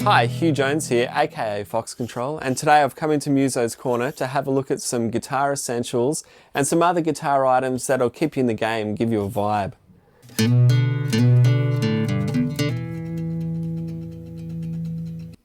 Hi, Hugh Jones here, aka Fox Control, and today I've come into Muso's Corner to have a look at some guitar essentials and some other guitar items that'll keep you in the game, give you a vibe.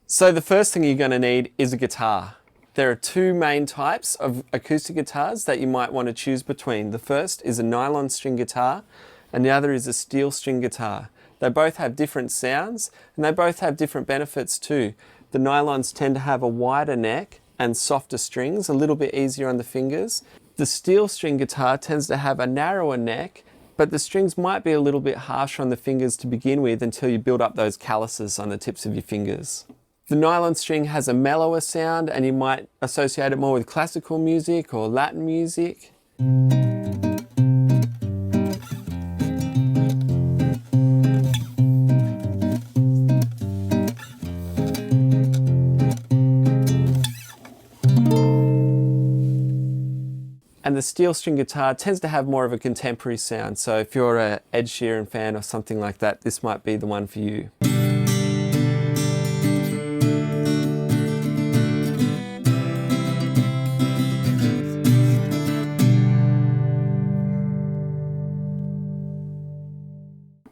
So the first thing you're going to need is a guitar. There are two main types of acoustic guitars that you might want to choose between. The first is a nylon string guitar and the other is a steel string guitar. They both have different sounds and they both have different benefits too. The nylons tend to have a wider neck and softer strings, a little bit easier on the fingers. The steel string guitar tends to have a narrower neck, but the strings might be a little bit harsher on the fingers to begin with until you build up those calluses on the tips of your fingers. The nylon string has a mellower sound and you might associate it more with classical music or Latin music. And the steel string guitar tends to have more of a contemporary sound, so if you're an Ed Sheeran fan or something like that, this might be the one for you.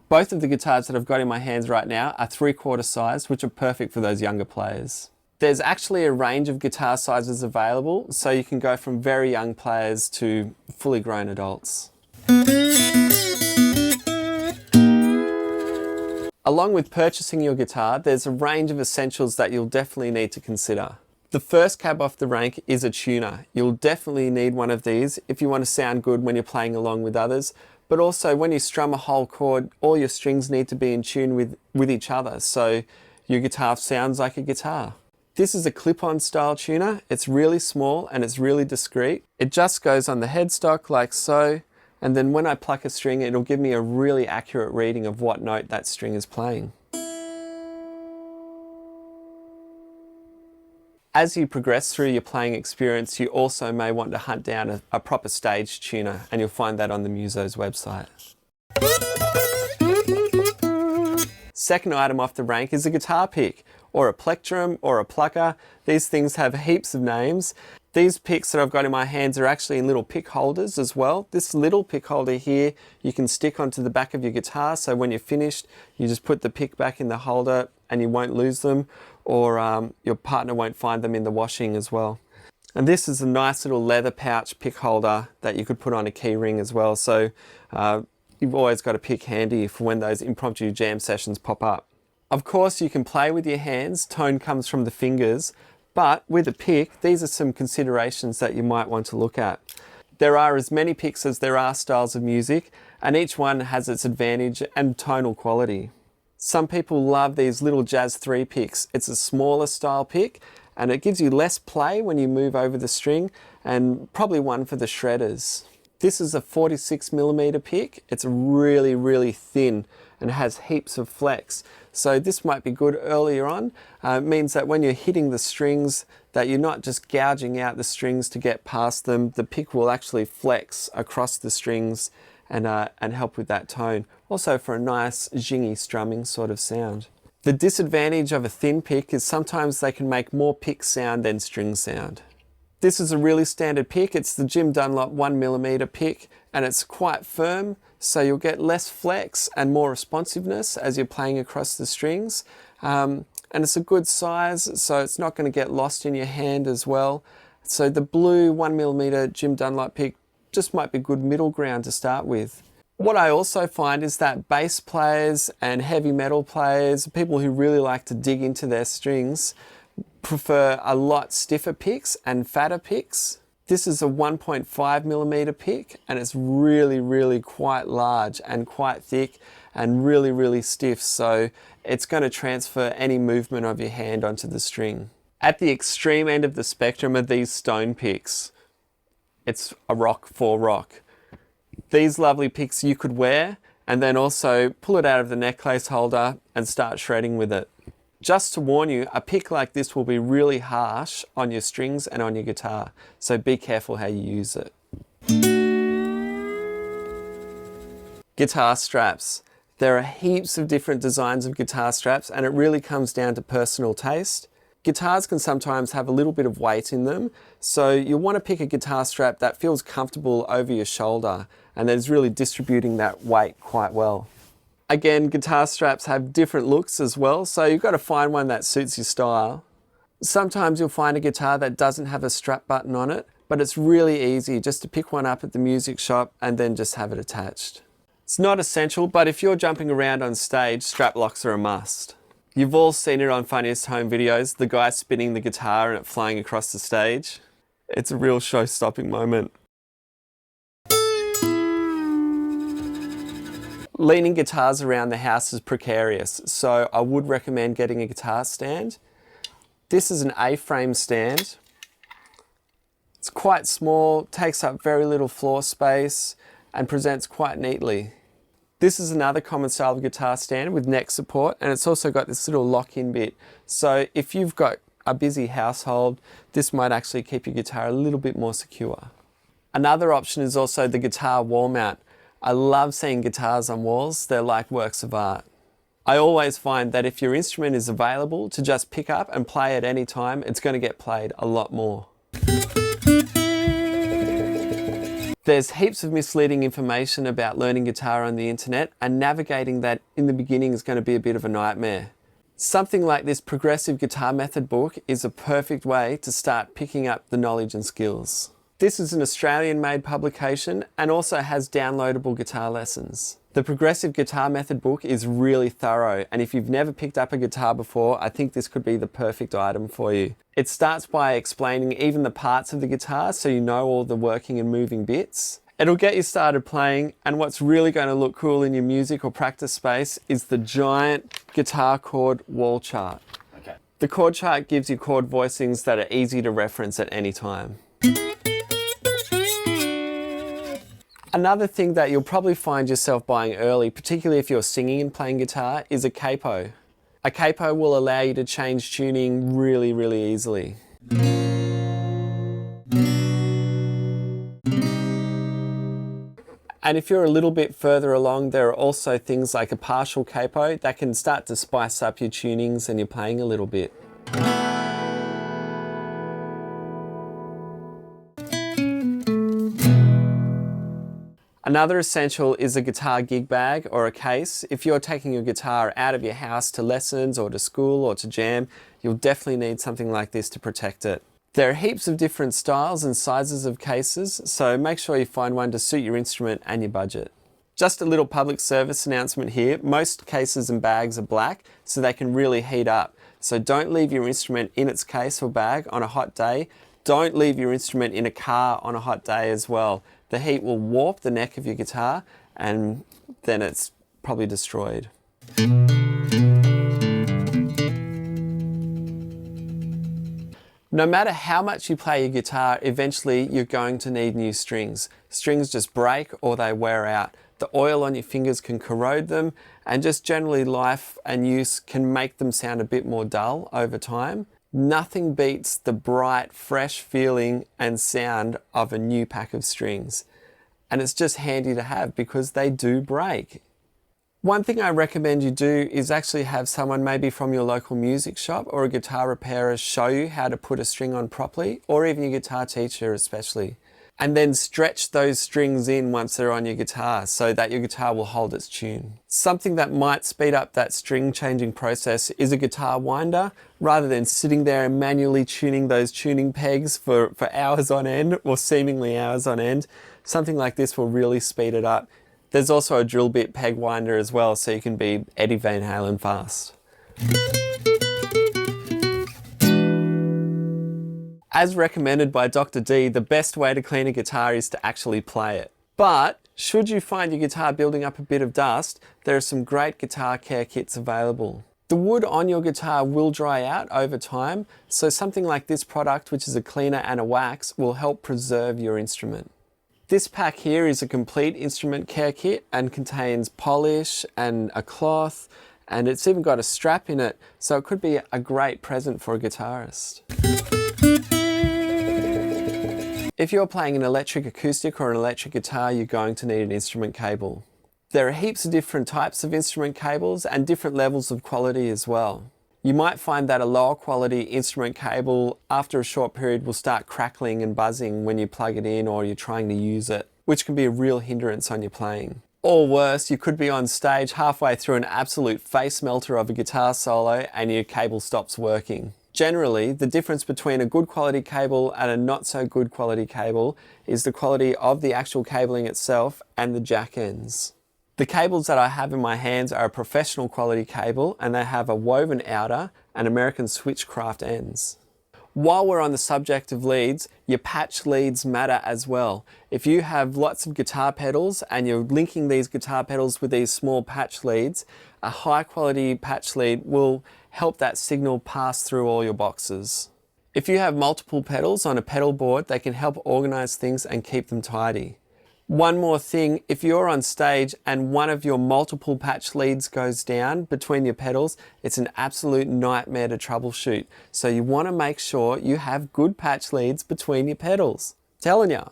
Both of the guitars that I've got in my hands right now are 3/4 size, which are perfect for those younger players. There's actually a range of guitar sizes available, so you can go from very young players to fully grown adults. Along with purchasing your guitar, there's a range of essentials that you'll definitely need to consider. The first cab off the rank is a tuner. You'll definitely need one of these if you want to sound good when you're playing along with others, but also when you strum a whole chord, all your strings need to be in tune with each other, so your guitar sounds like a guitar. This is a clip-on style tuner. It's really small and it's really discreet. It just goes on the headstock like so, and then when I pluck a string, it'll give me a really accurate reading of what note that string is playing. As you progress through your playing experience, you also may want to hunt down a proper stage tuner, and you'll find that on the Muso's website. Second item off the rank is a guitar pick, or a plectrum, or a plucker. These things have heaps of names. These picks that I've got in my hands are actually in little pick holders as well. This little pick holder here, you can stick onto the back of your guitar, so when you're finished, you just put the pick back in the holder and you won't lose them, or your partner won't find them in the washing as well. And this is a nice little leather pouch pick holder that you could put on a key ring as well, so you've always got a pick handy for when those impromptu jam sessions pop up. Of course, you can play with your hands, tone comes from the fingers, but with a pick, these are some considerations that you might want to look at. There are as many picks as there are styles of music, and each one has its advantage and tonal quality. Some people love these little Jazz 3 picks. It's a smaller style pick, and it gives you less play when you move over the string, and probably one for the shredders. This is a 46mm pick. It's really, really thin and has heaps of flex. So this might be good earlier on. It means that when you're hitting the strings, that you're not just gouging out the strings to get past them. The pick will actually flex across the strings and help with that tone. Also for a nice zingy strumming sort of sound. The disadvantage of a thin pick is sometimes they can make more pick sound than string sound. This is a really standard pick. It's the Jim Dunlop 1mm pick, and it's quite firm, so you'll get less flex and more responsiveness as you're playing across the strings. And it's a good size, so it's not going to get lost in your hand as well. So the blue 1mm Jim Dunlop pick just might be good middle ground to start with. What I also find is that bass players and heavy metal players, people who really like to dig into their strings, prefer a lot stiffer picks and fatter picks. This is a 1.5mm pick, and it's really, really quite large and quite thick and really, really stiff, so it's going to transfer any movement of your hand onto the string. At the extreme end of the spectrum are these stone picks. It's a rock for rock. These lovely picks you could wear and then also pull it out of the necklace holder and start shredding with it. Just to warn you, a pick like this will be really harsh on your strings and on your guitar, so be careful how you use it. Guitar straps. There are heaps of different designs of guitar straps, and it really comes down to personal taste. Guitars can sometimes have a little bit of weight in them, so you'll want to pick a guitar strap that feels comfortable over your shoulder and that is really distributing that weight quite well. Again, guitar straps have different looks as well, so you've got to find one that suits your style. Sometimes you'll find a guitar that doesn't have a strap button on it, but it's really easy just to pick one up at the music shop and then just have it attached. It's not essential, but if you're jumping around on stage, strap locks are a must. You've all seen it on Funniest Home Videos, the guy spinning the guitar and it flying across the stage. It's a real show-stopping moment. Leaning guitars around the house is precarious, so I would recommend getting a guitar stand. This is an A-frame stand. It's quite small, takes up very little floor space, and presents quite neatly. This is another common style of guitar stand with neck support, and it's also got this little lock-in bit. So if you've got a busy household, this might actually keep your guitar a little bit more secure. Another option is also the guitar wall mount. I love seeing guitars on walls, they're like works of art. I always find that if your instrument is available to just pick up and play at any time, it's going to get played a lot more. There's heaps of misleading information about learning guitar on the internet, and navigating that in the beginning is going to be a bit of a nightmare. Something like this Progressive Guitar Method book is a perfect way to start picking up the knowledge and skills. This is an Australian-made publication and also has downloadable guitar lessons. The Progressive Guitar Method book is really thorough, and if you've never picked up a guitar before, I think this could be the perfect item for you. It starts by explaining even the parts of the guitar so you know all the working and moving bits. It'll get you started playing, and what's really going to look cool in your music or practice space is the giant guitar chord wall chart. Okay. The chord chart gives you chord voicings that are easy to reference at any time. Another thing that you'll probably find yourself buying early, particularly if you're singing and playing guitar, is a capo. A capo will allow you to change tuning really, really easily. And if you're a little bit further along, there are also things like a partial capo that can start to spice up your tunings and your playing a little bit. Another essential is a guitar gig bag or a case. If you're taking your guitar out of your house to lessons or to school or to jam, you'll definitely need something like this to protect it. There are heaps of different styles and sizes of cases, so make sure you find one to suit your instrument and your budget. Just a little public service announcement here. Most cases and bags are black, so they can really heat up. So don't leave your instrument in its case or bag on a hot day. Don't leave your instrument in a car on a hot day as well. The heat will warp the neck of your guitar and then it's probably destroyed. No matter how much you play your guitar, eventually you're going to need new strings. Strings just break or they wear out. The oil on your fingers can corrode them, and just generally life and use can make them sound a bit more dull over time. Nothing beats the bright, fresh feeling and sound of a new pack of strings. And it's just handy to have because they do break. One thing I recommend you do is actually have someone maybe from your local music shop or a guitar repairer show you how to put a string on properly, or even your guitar teacher especially. And then stretch those strings in once they're on your guitar so that your guitar will hold its tune. Something that might speed up that string changing process is a guitar winder. Rather than sitting there and manually tuning those tuning pegs for hours on end, or seemingly hours on end, something like this will really speed it up. There's also a drill bit peg winder as well, so you can be Eddie Van Halen fast. As recommended by Dr. D, the best way to clean a guitar is to actually play it. But should you find your guitar building up a bit of dust, there are some great guitar care kits available. The wood on your guitar will dry out over time, so something like this product, which is a cleaner and a wax, will help preserve your instrument. This pack here is a complete instrument care kit and contains polish and a cloth, and it's even got a strap in it, so it could be a great present for a guitarist. If you're playing an electric acoustic or an electric guitar, you're going to need an instrument cable. There are heaps of different types of instrument cables and different levels of quality as well. You might find that a lower quality instrument cable after a short period will start crackling and buzzing when you plug it in or you're trying to use it, which can be a real hindrance on your playing. Or worse, you could be on stage halfway through an absolute face melter of a guitar solo and your cable stops working. Generally, the difference between a good quality cable and a not so good quality cable is the quality of the actual cabling itself and the jack ends. The cables that I have in my hands are a professional quality cable and they have a woven outer and American switchcraft ends. While we're on the subject of leads, your patch leads matter as well. If you have lots of guitar pedals and you're linking these guitar pedals with these small patch leads, a high quality patch lead will help that signal pass through all your boxes. If you have multiple pedals on a pedal board, they can help organize things and keep them tidy. One more thing, if you're on stage and one of your multiple patch leads goes down between your pedals, it's an absolute nightmare to troubleshoot. So you want to make sure you have good patch leads between your pedals. Telling ya.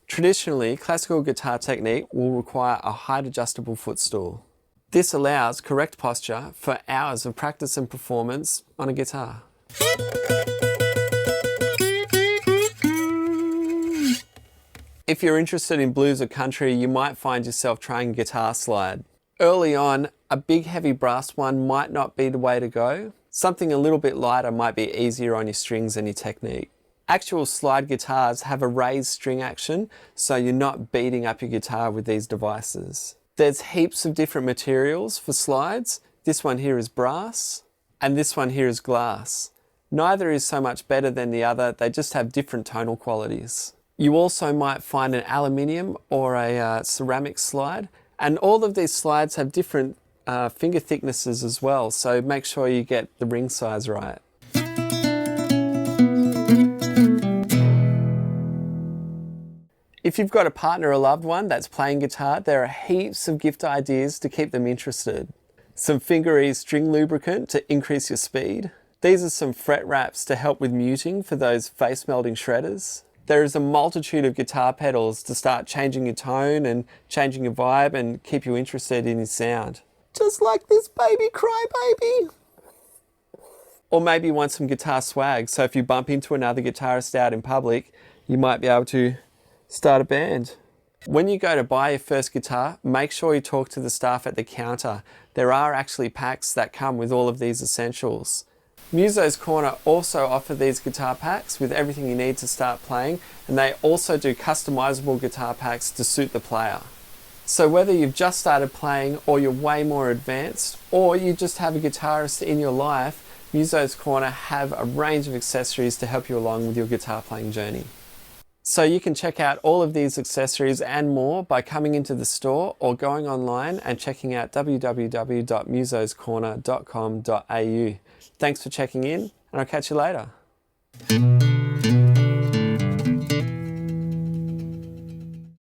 Traditionally, classical guitar technique will require a height adjustable footstool. This allows correct posture for hours of practice and performance on a guitar. If you're interested in blues or country, you might find yourself trying guitar slide. Early on, a big heavy brass one might not be the way to go. Something a little bit lighter might be easier on your strings and your technique. Actual slide guitars have a raised string action, so you're not beating up your guitar with these devices. There's heaps of different materials for slides. This one here is brass, and this one here is glass. Neither is so much better than the other, they just have different tonal qualities. You also might find an aluminium or a ceramic slide, and all of these slides have different finger thicknesses as well, so make sure you get the ring size right. If you've got a partner or loved one that's playing guitar, there are heaps of gift ideas to keep them interested. Some finger ease string lubricant to increase your speed. These are some fret wraps to help with muting for those face melting shredders. There is a multitude of guitar pedals to start changing your tone and changing your vibe and keep you interested in your sound. Just like this baby cry baby. Or maybe you want some guitar swag, so if you bump into another guitarist out in public, you might be able to start a band. When you go to buy your first guitar, make sure you talk to the staff at the counter. There are actually packs that come with all of these essentials. Muso's Corner also offer these guitar packs with everything you need to start playing, and they also do customizable guitar packs to suit the player. So whether you've just started playing or you're way more advanced, or you just have a guitarist in your life, Muso's Corner have a range of accessories to help you along with your guitar playing journey. So you can check out all of these accessories and more by coming into the store or going online and checking out www.musoscorner.com.au. Thanks for checking in, and I'll catch you later.